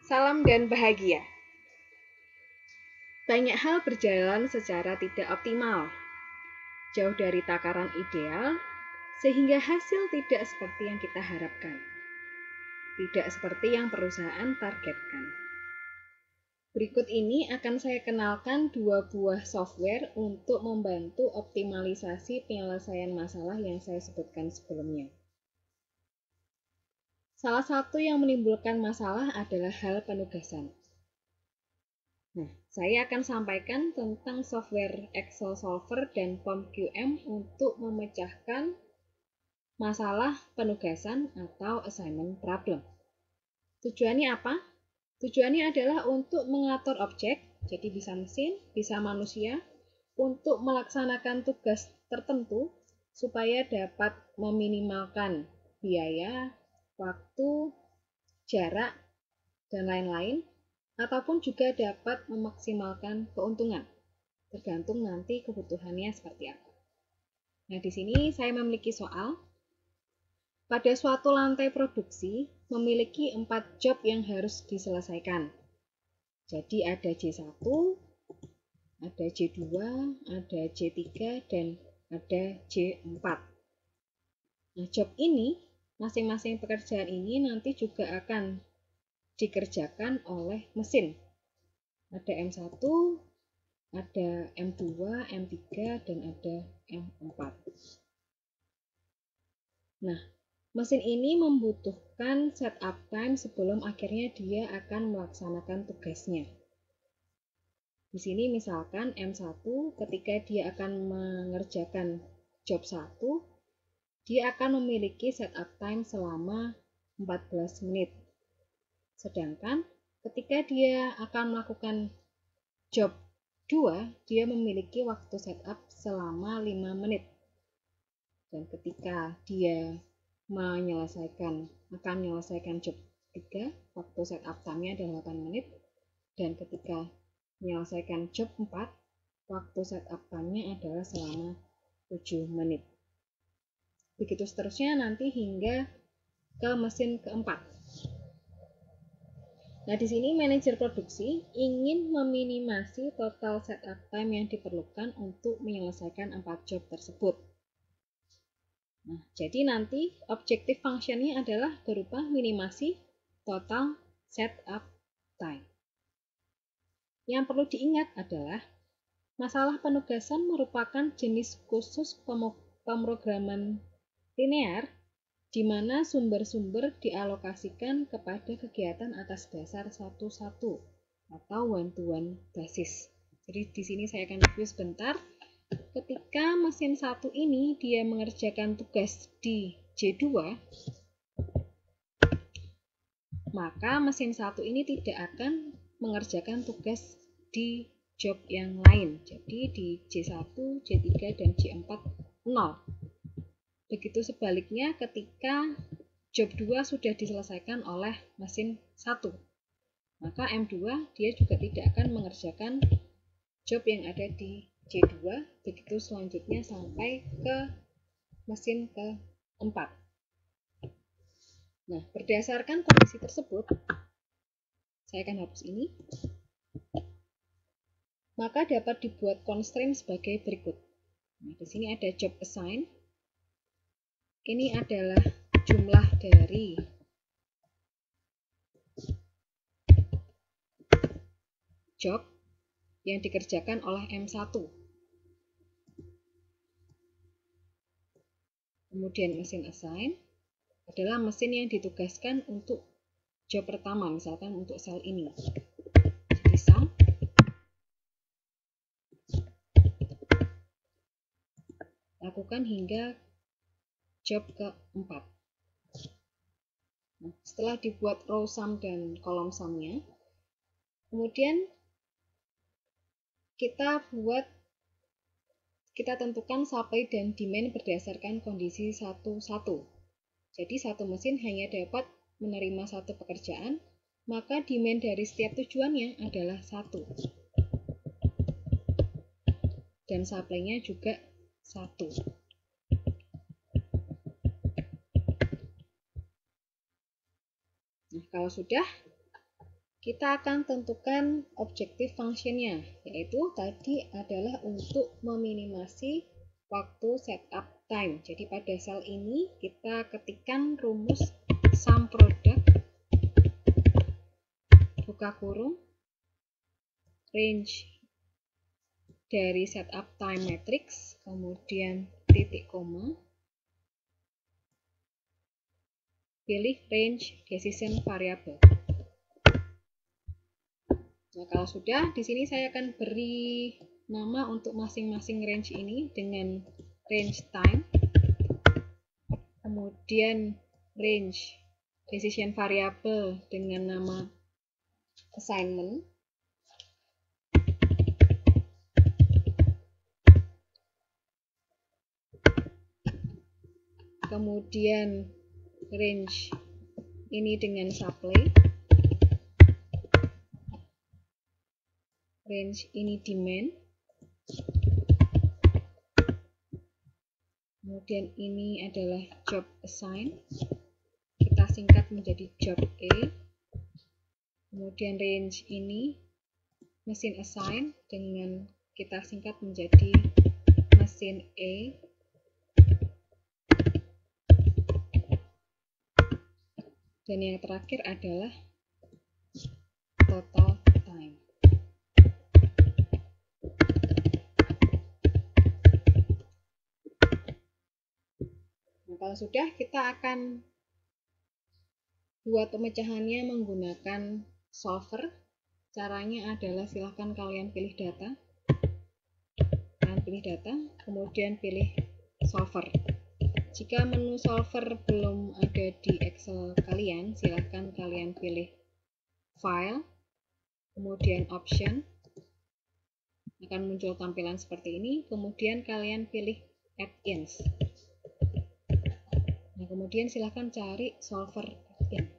Salam dan bahagia. Banyak hal berjalan secara tidak optimal, jauh dari takaran ideal, sehingga hasil tidak seperti yang kita harapkan. Tidak seperti yang perusahaan targetkan. Berikut ini akan saya kenalkan dua buah software untuk membantu optimalisasi penyelesaian masalah yang saya sebutkan sebelumnya. Salah satu yang menimbulkan masalah adalah hal penugasan. Nah, saya akan sampaikan tentang software Excel Solver dan POM-QM untuk memecahkan masalah penugasan atau assignment problem. Tujuannya apa? Tujuannya adalah untuk mengatur objek, jadi bisa mesin, bisa manusia, untuk melaksanakan tugas tertentu supaya dapat meminimalkan biaya, waktu, jarak, dan lain-lain, ataupun juga dapat memaksimalkan keuntungan, tergantung nanti kebutuhannya seperti apa. Nah, di sini saya memiliki soal. Pada suatu lantai produksi memiliki 4 job yang harus diselesaikan. Jadi ada J1, ada J2, ada J3, dan ada J4. Nah, job ini, masing-masing pekerjaan ini nanti juga akan dikerjakan oleh mesin. Ada M1, ada M2, M3, dan ada M4. Nah, mesin ini membutuhkan setup time sebelum akhirnya dia akan melaksanakan tugasnya. Di sini misalkan M1 ketika dia akan mengerjakan job 1, dia akan memiliki setup time selama 14 menit. Sedangkan ketika dia akan melakukan job 2, dia memiliki waktu setup selama 5 menit. Dan ketika dia akan menyelesaikan job 3, waktu setup time-nya adalah 8 menit. Dan ketika menyelesaikan job 4, waktu setup time-nya adalah selama 7 menit. Begitu seterusnya nanti hingga ke mesin keempat. Nah, di sini manajer produksi ingin meminimasi total setup time yang diperlukan untuk menyelesaikan 4 job tersebut. Nah, jadi nanti objektif fungsinya adalah berupa minimasi total setup time. Yang perlu diingat adalah masalah penugasan merupakan jenis khusus pemrograman linear di mana sumber-sumber dialokasikan kepada kegiatan atas dasar satu-satu atau one-to-one basis. Jadi di sini saya akan review sebentar. Ketika mesin 1 ini dia mengerjakan tugas di J2, maka mesin 1 ini tidak akan mengerjakan tugas di job yang lain. Jadi di J1, J3, dan J4 0. Begitu sebaliknya ketika job 2 sudah diselesaikan oleh mesin 1, maka M2 dia juga tidak akan mengerjakan job yang ada di J2, begitu selanjutnya sampai ke mesin keempat. Nah, berdasarkan kondisi tersebut, saya akan hapus ini. Maka dapat dibuat constraint sebagai berikut. Nah, di sini ada job assign. Ini adalah jumlah dari job yang dikerjakan oleh M1. Kemudian mesin assign adalah mesin yang ditugaskan untuk job pertama, misalkan untuk sel ini. Jadi sum lakukan hingga job keempat. Nah, setelah dibuat row sum dan kolom sumnya, kemudian kita tentukan supply dan demand berdasarkan kondisi satu-satu. Jadi satu mesin hanya dapat menerima satu pekerjaan, maka demand dari setiap tujuannya adalah 1. Dan supply-nya juga 1. Nah, kalau sudah, kita akan tentukan objective functionnya, yaitu tadi adalah untuk meminimasi waktu setup time. Jadi pada sel ini kita ketikkan rumus sum product buka kurung range dari setup time matrix, kemudian titik koma, pilih range decision variable. Nah, kalau sudah, di sini saya akan beri nama untuk masing-masing range ini dengan range time, kemudian range decision variable dengan nama assignment, kemudian range ini dengan supply, range ini demand, kemudian ini adalah job assign, kita singkat menjadi job A, kemudian range ini mesin assign dengan kita singkat menjadi mesin A, dan yang terakhir adalah total time. Nah, kalau sudah, kita akan buat pemecahannya menggunakan solver. Caranya adalah silahkan kalian pilih data, kemudian pilih solver. Jika menu solver belum ada di Excel kalian, silahkan kalian pilih file, kemudian option, akan muncul tampilan seperti ini, kemudian kalian pilih add-ins. Nah, kemudian silahkan cari solver add-in.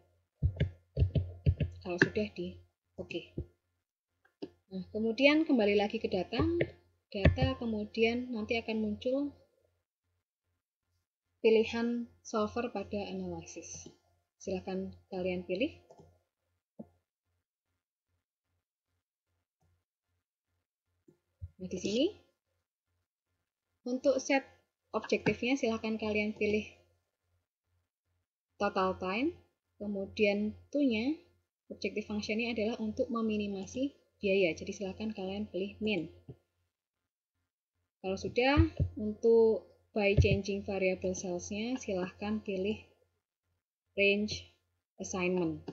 Kalau sudah di oke. Nah, kemudian kembali lagi ke data, kemudian nanti akan muncul pilihan solver pada analisis. Silahkan kalian pilih. Nah, di sini untuk set objektifnya silahkan kalian pilih total time, kemudian to-nya, objective function-nya adalah untuk meminimasi biaya, jadi silahkan kalian pilih min. Kalau sudah, untuk by changing variable cells-nya silahkan pilih range assignment.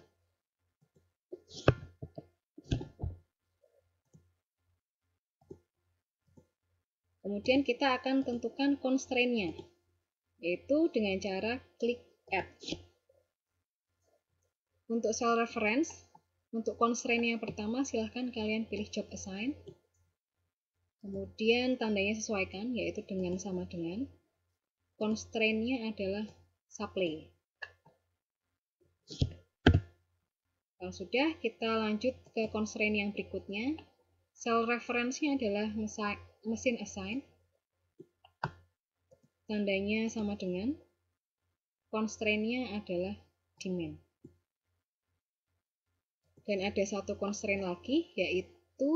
Kemudian kita akan tentukan constraint-nya, yaitu dengan cara klik add. Untuk cell reference, untuk constraint yang pertama silahkan kalian pilih job assign, kemudian tandanya sesuaikan, yaitu dengan sama dengan, constraint-nya adalah supply. Kalau sudah, kita lanjut ke constraint yang berikutnya. Cell reference-nya adalah mesin assign, tandanya sama dengan, constraint-nya adalah demand. Dan ada satu constraint lagi, yaitu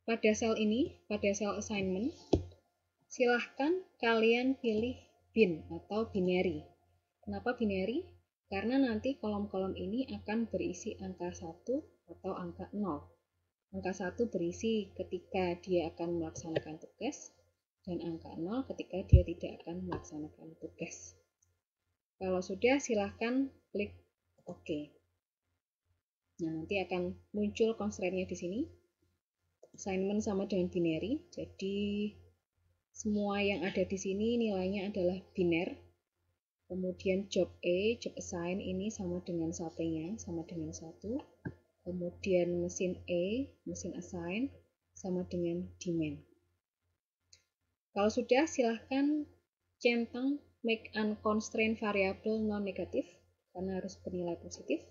pada sel ini, pada sel assignment, silahkan kalian pilih bin atau binary. Kenapa binary? Karena nanti kolom-kolom ini akan berisi angka 1 atau angka 0. Angka 1 berisi ketika dia akan melaksanakan tugas, dan angka 0 ketika dia tidak akan melaksanakan tugas. Kalau sudah, silahkan klik OK. Nah, nanti akan muncul constraint-nya di sini. Assignment sama dengan binary, jadi semua yang ada di sini nilainya adalah biner. Kemudian job A, job assign ini sama dengan supply-nya, sama dengan 1. Kemudian mesin A, mesin assign, sama dengan demand. Kalau sudah, silahkan centang make unconstrained variable non-negative, karena harus bernilai positif.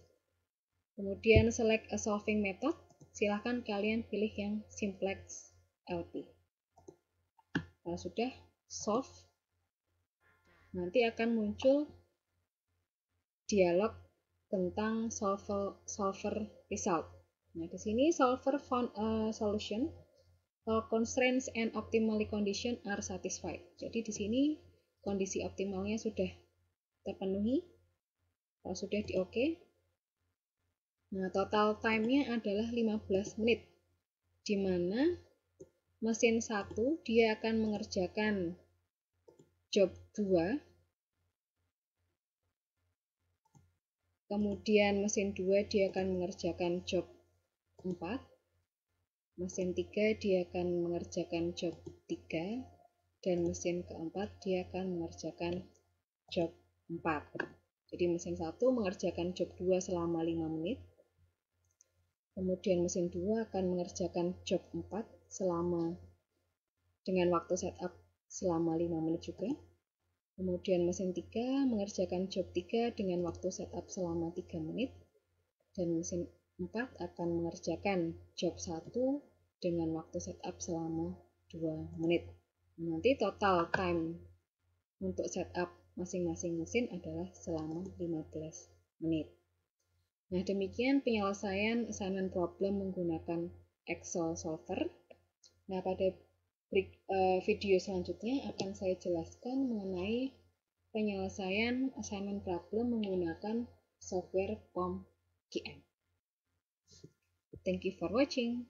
Kemudian select a solving method, silahkan kalian pilih yang simplex LP. Kalau sudah, solve, nanti akan muncul dialog tentang solver result. Nah, di sini solver found a solution. All constraints and optimally condition are satisfied. Jadi di sini kondisi optimalnya sudah terpenuhi. Kalau sudah di oke. Nah, total time-nya adalah 15 menit. Di mana mesin 1 dia akan mengerjakan job 2. Kemudian mesin 2 dia akan mengerjakan job 4. Mesin 3 dia akan mengerjakan job 3. Dan mesin keempat dia akan mengerjakan job 4. Jadi mesin 1 mengerjakan job 2 selama 5 menit. Kemudian mesin 2 akan mengerjakan job 4 dengan waktu setup selama 5 menit juga. Kemudian mesin 3 mengerjakan job 3 dengan waktu setup selama 3 menit. Dan mesin 4 akan mengerjakan job 1 dengan waktu setup selama 2 menit. Nanti total time untuk setup masing-masing mesin adalah selama 15 menit. Nah, demikian penyelesaian assignment problem menggunakan Excel solver. Nah, pada video selanjutnya akan saya jelaskan mengenai penyelesaian assignment problem menggunakan software POM QM. Thank you for watching.